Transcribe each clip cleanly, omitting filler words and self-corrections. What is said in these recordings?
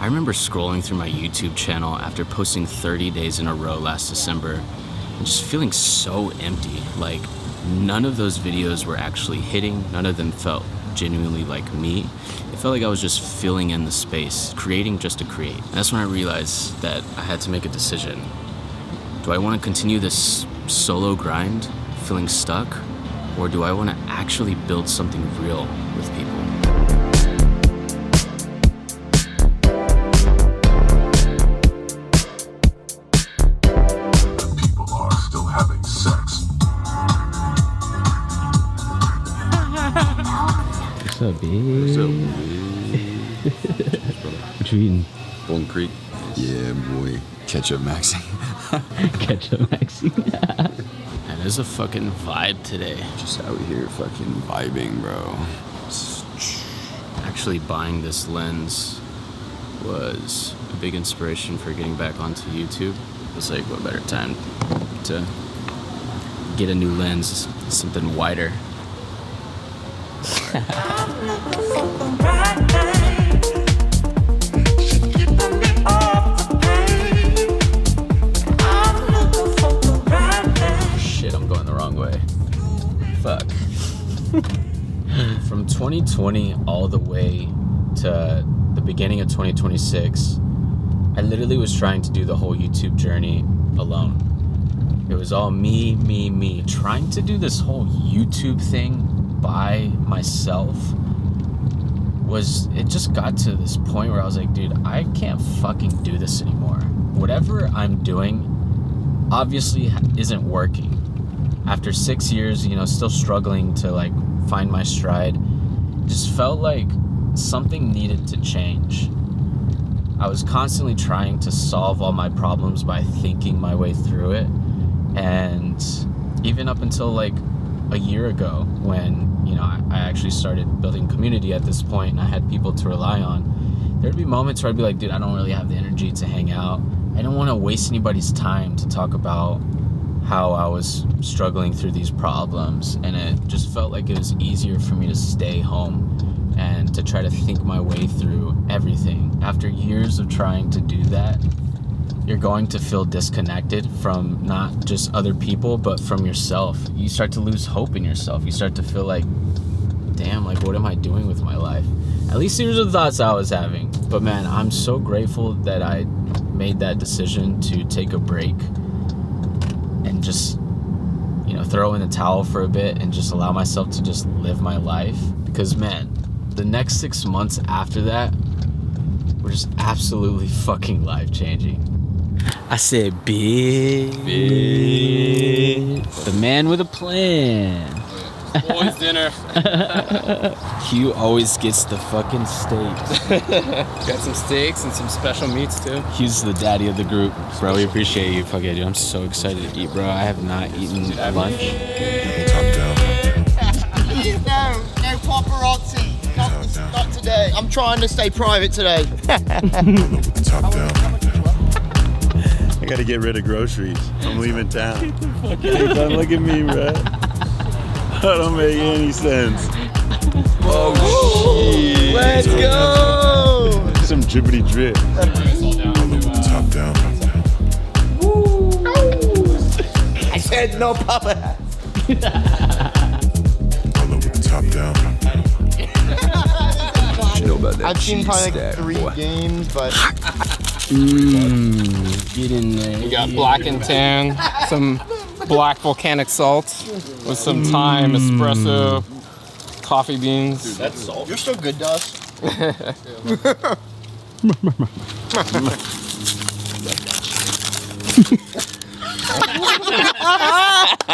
I remember scrolling through my YouTube channel after posting 30 days in a row last December and just feeling so empty. Like, none of those videos were actually hitting. None of them felt genuinely like me. It felt like I was just filling in the space, creating just to create. And that's when I realized that I had to make a decision. Do I want to continue this solo grind, feeling stuck? Or do I want to actually build something real with people? What's up, babe? What you eating? Golden Creek. Yeah, boy. Ketchup maxing. Ketchup maxing. And there's a fucking vibe today. Just out here fucking vibing, bro. Actually buying this lens was a big inspiration for getting back onto YouTube. It was like, what better time to get a new lens, something wider. Shit, I'm going the wrong way. Fuck. From 2020 all the way to the beginning of 2026, I literally was trying to do the whole YouTube journey alone. It was all me, trying to do this whole YouTube thing by myself. It just got to this point where I was like, dude, I can't fucking do this anymore. Whatever I'm doing obviously isn't working. After 6 years, still struggling to like find my stride, just felt like something needed to change. I was constantly trying to solve all my problems by thinking my way through it. And even up until like a year ago when, I actually started building community at this point and I had people to rely on, there'd be moments where I'd be like, dude, I don't really have the energy to hang out. I don't want to waste anybody's time to talk about how I was struggling through these problems. And it just felt like it was easier for me to stay home and to try to think my way through everything. After years of trying to do that, you're going to feel disconnected from not just other people, but from yourself. You start to lose hope in yourself. You start to feel like, damn, like, what am I doing with my life? At least these are the thoughts I was having. But man, I'm so grateful that I made that decision to take a break and just, throw in the towel for a bit and just allow myself to just live my life. Because man, the next 6 months after that were just absolutely fucking life-changing. I said, big. The man with a plan. Boys dinner. Q always gets the fucking steaks. Got some steaks and some special meats too. Q's the daddy of the group. Bro, we appreciate you. Fuck yeah, dude. I'm so excited to eat, bro. I have not eaten lunch. No paparazzi. Not today. I'm trying to stay private today. Top down. I gotta get rid of groceries. I'm leaving town. Don't look at me, bro. That don't make any sense. Oh, shit. Let's go. Some drippity drip. Top down. I said no papa hats. Top down. You know about that I've seen cheese probably stack, like 3 boy. games, but Get in there. We got black and tan, some black volcanic salt with some thyme, espresso, coffee beans. dude, that's salt. You're still good, Dust. You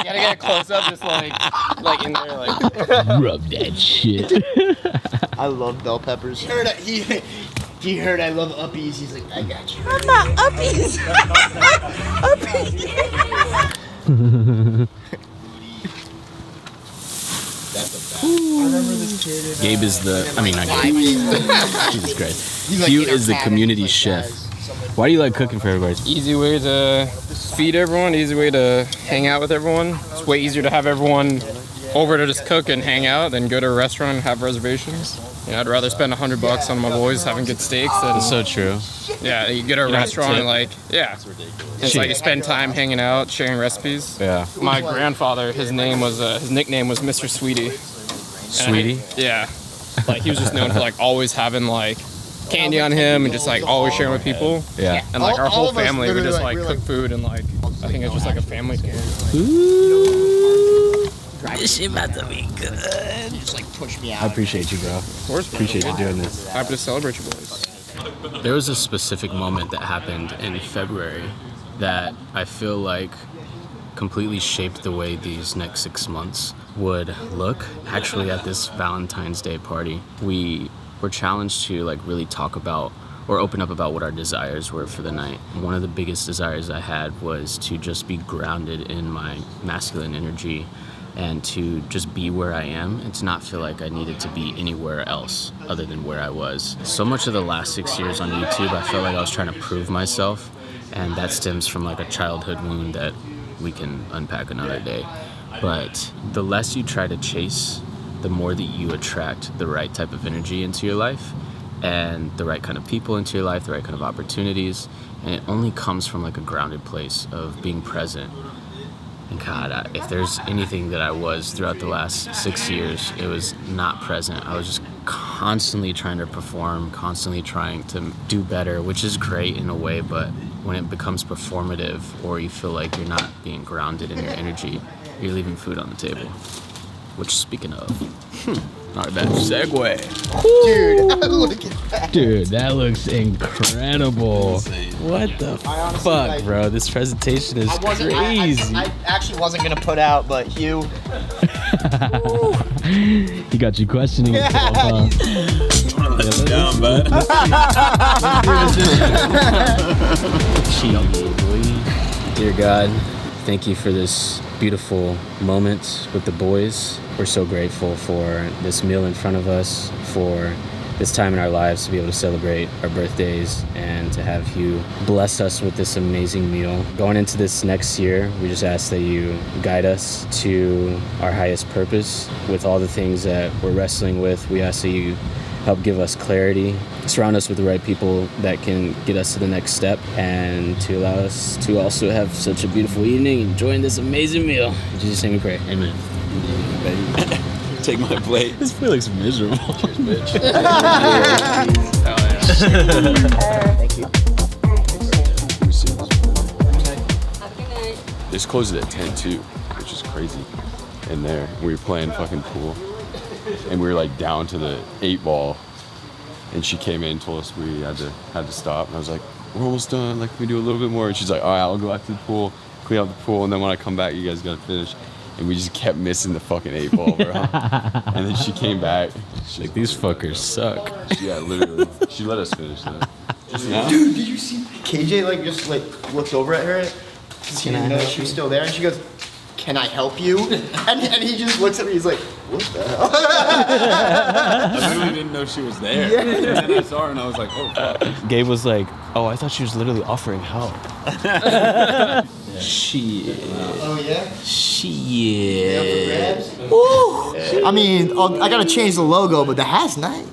gotta get a close up, just like in there, like. Rub that shit. I love bell peppers. He heard I love uppies. He's like, I got you. I'm not uppies. Uppies. Gabe is not Gabe. Jesus Christ. Q is the community chef. Why do you like cooking for everybody? Easy way to feed everyone, easy way to hang out with everyone. It's way easier to have everyone over to just cook and hang out than go to a restaurant and have reservations. You know, I'd rather spend $100 on my boys having good steaks than That's so true. yeah. You get a restaurant and like yeah, it's like you spend time hanging out, sharing recipes. Yeah. My grandfather, his nickname was Mr. Sweetie. Sweetie? Yeah, like he was just known for like always having like candy on him and just like always sharing with people. Yeah. And like our All whole of us family would just literally, like like, cook food and like I think it's just like a family thing. This shit about to be good. Just like push me out. I appreciate you, bro. Of course, Appreciate you doing this. happy to celebrate you boys. There was a specific moment that happened in February that I feel like completely shaped the way these next 6 months would look. Actually, at this Valentine's Day party, we were challenged to like really talk about or open up about what our desires were for the night. One of the biggest desires I had was to just be grounded in my masculine energy and to just be where I am and to not feel like I needed to be anywhere else other than where I was. So much of the last 6 years on YouTube, I felt like I was trying to prove myself, and that stems from like a childhood wound that we can unpack another day. But the less you try to chase, the more that you attract the right type of energy into your life and the right kind of people into your life, the right kind of opportunities, and it only comes from like a grounded place of being present. And God, if there's anything that I was throughout the last 6 years, it was not present. I was just constantly trying to perform, constantly trying to do better, which is great in a way, but when it becomes performative or you feel like you're not being grounded in your energy, you're leaving food on the table. Which, speaking of, not a bad segue. Dude, look at that. Dude, that looks incredible. What the honestly, fuck, like- bro? This presentation is crazy. I actually wasn't gonna put out, but Hugh. He got you questioning yourself, huh? Let's down, bud. Dear God, thank you for this beautiful moment with the boys. We're so grateful for this meal in front of us, for this time in our lives to be able to celebrate our birthdays and to have you bless us with this amazing meal. Going into this next year, we just ask that you guide us to our highest purpose with all the things that we're wrestling with. We ask that you help give us clarity, surround us with the right people that can get us to the next step, and to allow us to also have such a beautiful evening enjoying this amazing meal. In Jesus' name we pray. Amen. Take my plate. This food looks miserable. Thank you. This closes at 10 too, which is crazy. In there, we were playing fucking pool, and we were like down to the 8 ball, and she came in and told us we had to stop. And I was like, we're almost done. Like, can we do a little bit more? And she's like, all right, I'll go out to the pool, clean out the pool, and then when I come back, you guys gotta finish. And we just kept missing the fucking 8 ball, bro. And then she came back. She's Like, these fuckers suck. yeah, literally. She let us finish that. Just now? Dude, did you see KJ like just like looked over at her because he didn't know she was still there, and she goes, "Can I help you?" and he just looks at me. He's like, "What the hell?" I literally didn't know she was there. Yeah. And then I saw her and I was like, oh fuck. Gabe was like, oh, I thought she was literally offering help. Shit. Oh yeah. Shit. I mean, I gotta change the logo, but the hat's nice.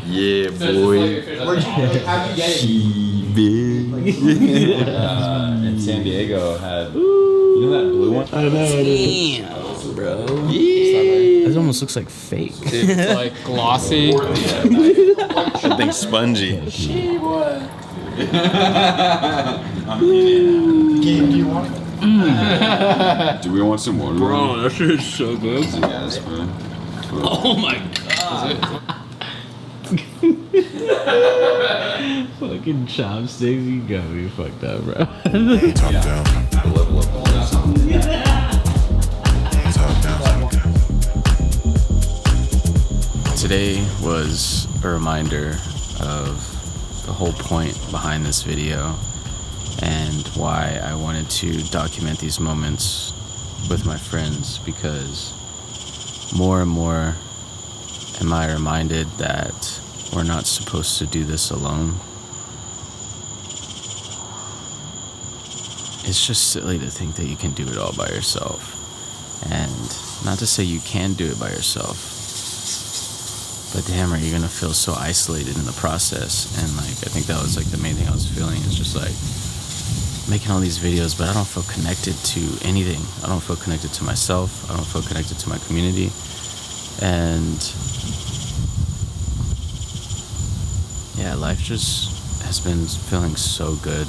Yeah, boy. How'd you get it? And San Diego had, you know that blue one? I know. Damn, bro. This almost looks like fake. It's like glossy. That thing's spongy. Do you want it? Do we want some water? Bro, that shit is so good. Yes, bro. Oh my god. Fucking chopsticks, you got me fucked up, bro. Top down. Top down. Today was a reminder of the whole point behind this video and why I wanted to document these moments with my friends, because more and more am I reminded that we're not supposed to do this alone. It's just silly to think that you can do it all by yourself. And not to say you can do it by yourself, but damn, are you gonna feel so isolated in the process? And like, I think that was like the main thing I was feeling, is just like making all these videos, but I don't feel connected to anything. I don't feel connected to myself. I don't feel connected to my community. And yeah, life just has been feeling so good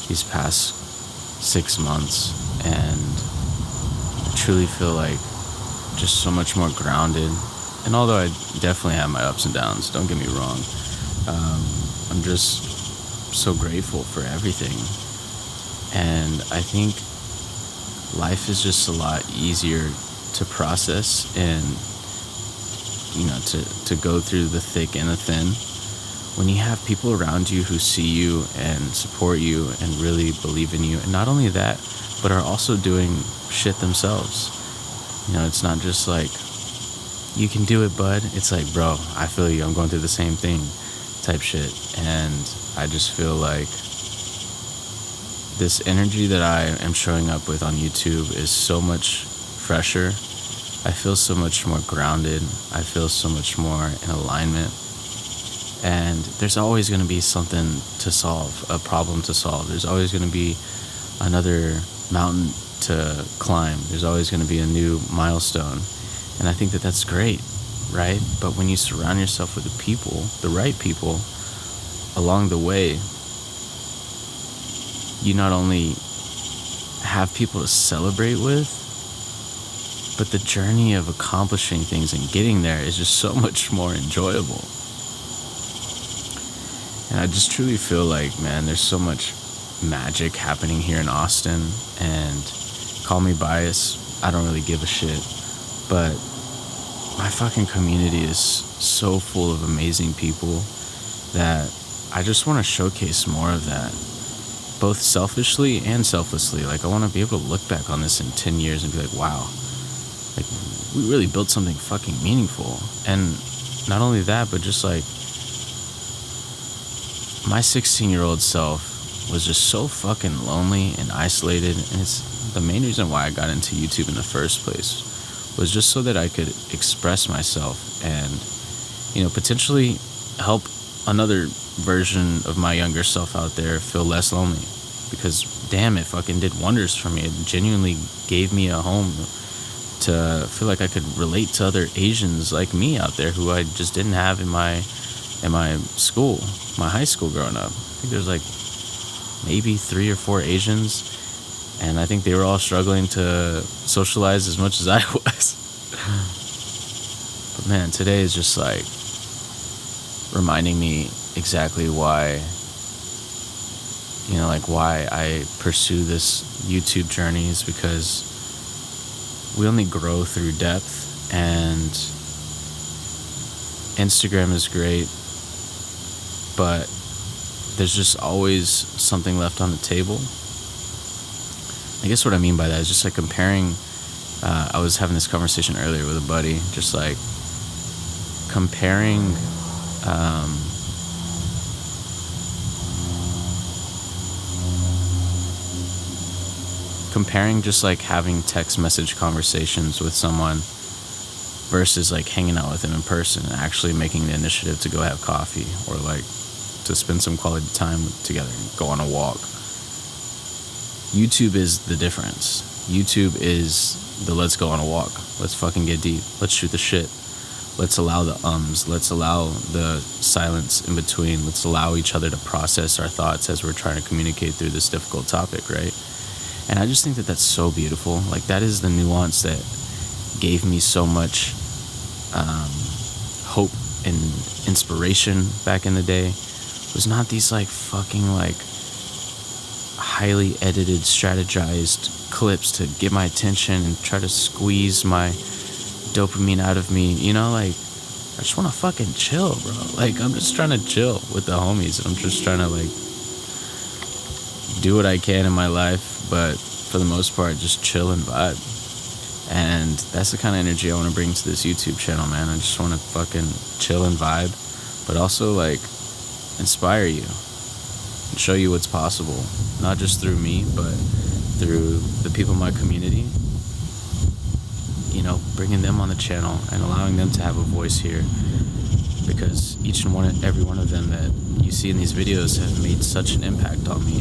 these past 6 months, and I truly feel like just so much more grounded. And although I definitely have my ups and downs, don't get me wrong, I'm just so grateful for everything. And I think life is just a lot easier to process, and you know, to go through the thick and the thin when you have people around you who see you and support you and really believe in you. And not only that, but are also doing shit themselves. You know, it's not just like, you can do it, bud. It's like, bro, I feel you, I'm going through the same thing type shit. And I just feel like this energy that I am showing up with on YouTube is so much fresher. I feel so much more grounded. I feel so much more in alignment. And there's always going to be something to solve, a problem to solve. There's always going to be another mountain to climb. There's always going to be a new milestone. And I think that that's great, right? But when you surround yourself with the people, the right people, along the way, you not only have people to celebrate with, but the journey of accomplishing things and getting there is just so much more enjoyable. And I just truly feel like, man, there's so much magic happening here in Austin. And call me biased, I don't really give a shit, but my fucking community is so full of amazing people that I just want to showcase more of that, both selfishly and selflessly. Like, I want to be able to look back on this in 10 years and be like, wow, like, we really built something fucking meaningful. And not only that, but just like, my 16-year-old self was just so fucking lonely and isolated. And it's the main reason why I got into YouTube in the first place, was just so that I could express myself and, you know, potentially help another version of my younger self out there feel less lonely. Because damn, it fucking did wonders for me. It genuinely gave me a home to feel like I could relate to other Asians like me out there who I just didn't have in my school, my high school growing up. I think there's like maybe 3 or 4 Asians, and I think they were all struggling to socialize as much as I was. But man, today is just like reminding me exactly why, you know, like why I pursue this YouTube journey, is because we only grow through depth. And Instagram is great, but there's just always something left on the table. I guess what I mean by that is just like comparing. I was having this conversation earlier with a buddy, just like comparing just like having text message conversations with someone versus like hanging out with them in person and actually making the initiative to go have coffee, or like to spend some quality time together and go on a walk. YouTube is the difference. YouTube is the let's go on a walk. Let's fucking get deep. Let's shoot the shit. Let's allow the ums. Let's allow the silence in between. Let's allow each other to process our thoughts as we're trying to communicate through this difficult topic, right? And I just think that that's so beautiful. Like, that is the nuance that gave me so much hope and inspiration back in the day. It was not these like fucking like highly edited, strategized clips to get my attention and try to squeeze my dopamine out of me. You know, like, I just want to fucking chill, bro. Like, I'm just trying to chill with the homies, and I'm just trying to like do what I can in my life, but for the most part, just chill and vibe. And that's the kind of energy I want to bring to this YouTube channel, man. I just want to fucking chill and vibe, but also like inspire you and show you what's possible, not just through me, but through the people in my community. You know, bringing them on the channel and allowing them to have a voice here, because every one of them that you see in these videos have made such an impact on me.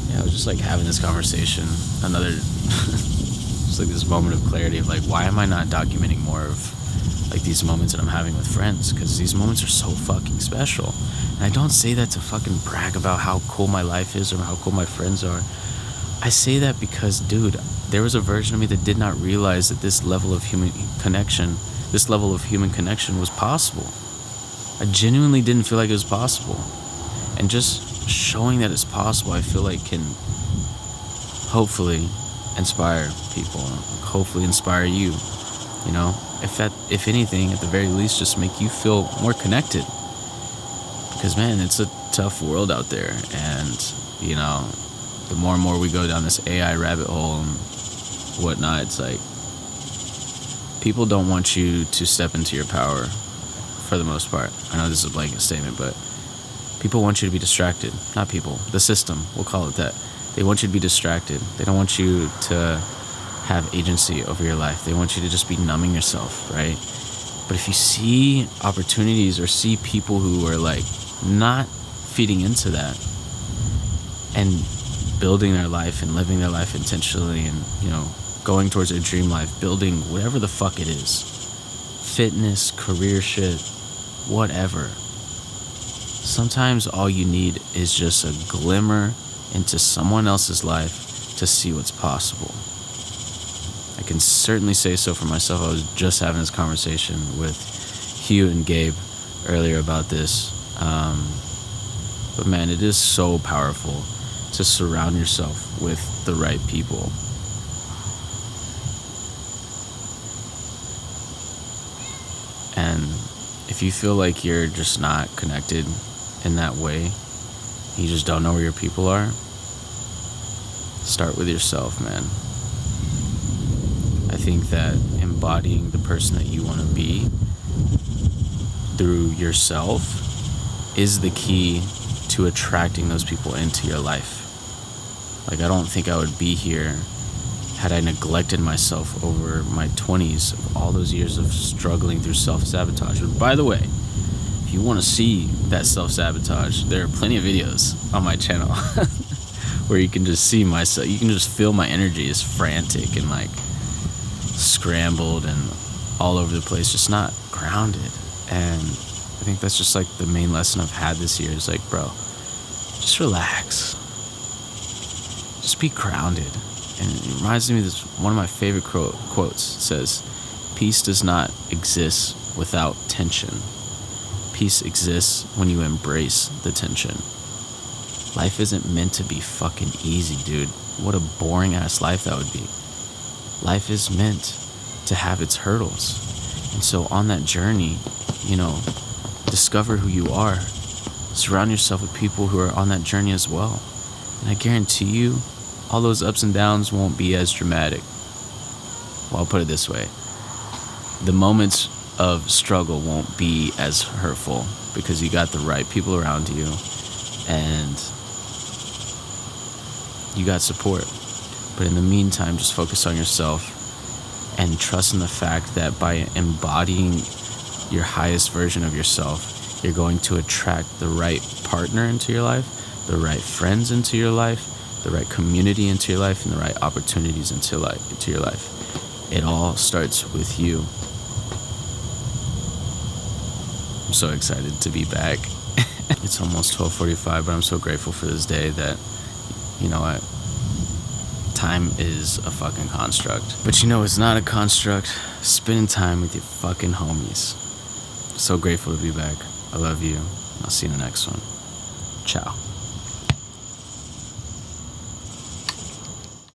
Yeah, I was just like having this conversation, another just like this moment of clarity of like, why am I not documenting more of like these moments that I'm having with friends? Because these moments are so fucking special. And I don't say that to fucking brag about how cool my life is or how cool my friends are. I say that because, dude, there was a version of me that did not realize that this level of human connection was possible. I genuinely didn't feel like it was possible. And just showing that it's possible, I feel like can hopefully inspire people, hopefully inspire you, you know, if anything, at the very least, just make you feel more connected. Because, man, it's a tough world out there, and, you know, the more and more we go down this AI rabbit hole and whatnot, it's like people don't want you to step into your power for the most part. I know this is a blanket statement, but people want you to be distracted. Not people, the system, we'll call it that. They want you to be distracted. They don't want you to have agency over your life. They want you to just be numbing yourself, right? But if you see opportunities or see people who are like not feeding into that and building their life and living their life intentionally and, you know, going towards their dream life, building whatever the fuck it is, fitness, career shit, whatever. Sometimes all you need is just a glimmer into someone else's life to see what's possible. I can certainly say so for myself. I was just having this conversation with Hugh and Gabe earlier about this. But man, it is so powerful to surround yourself with the right people. And if you feel like you're just not connected in that way, you just don't know where your people are, start with yourself, man. I think that embodying the person that you want to be through yourself is the key to attracting those people into your life. Like, I don't think I would be here had I neglected myself over my 20s, of all those years of struggling through self-sabotage. But by the way, if you want to see that self-sabotage, there are plenty of videos on my channel where you can just see myself. You can just feel my energy is frantic and like scrambled and all over the place, just not grounded. And I think that's just like the main lesson I've had this year is like, bro, just relax. Just be grounded. And it reminds me of this, one of my favorite quotes. It says, peace does not exist without tension. Peace exists when you embrace the tension. Life isn't meant to be fucking easy, dude. What a boring ass life that would be. Life is meant to have its hurdles. And so on that journey, you know, discover who you are. Surround yourself with people who are on that journey as well. And I guarantee you, all those ups and downs won't be as dramatic. Well, I'll put it this way. The moments of struggle won't be as hurtful because you got the right people around you and you got support. But in the meantime, just focus on yourself and trust in the fact that by embodying your highest version of yourself, you're going to attract the right partner into your life, the right friends into your life, the right community into your life, and the right opportunities into your life. It all starts with you. I'm so excited to be back. It's almost 12:45, but I'm so grateful for this day that, you know what, time is a fucking construct. But you know it's not a construct, spending time with your fucking homies. So grateful to be back. I love you. I'll see you in the next one. Ciao.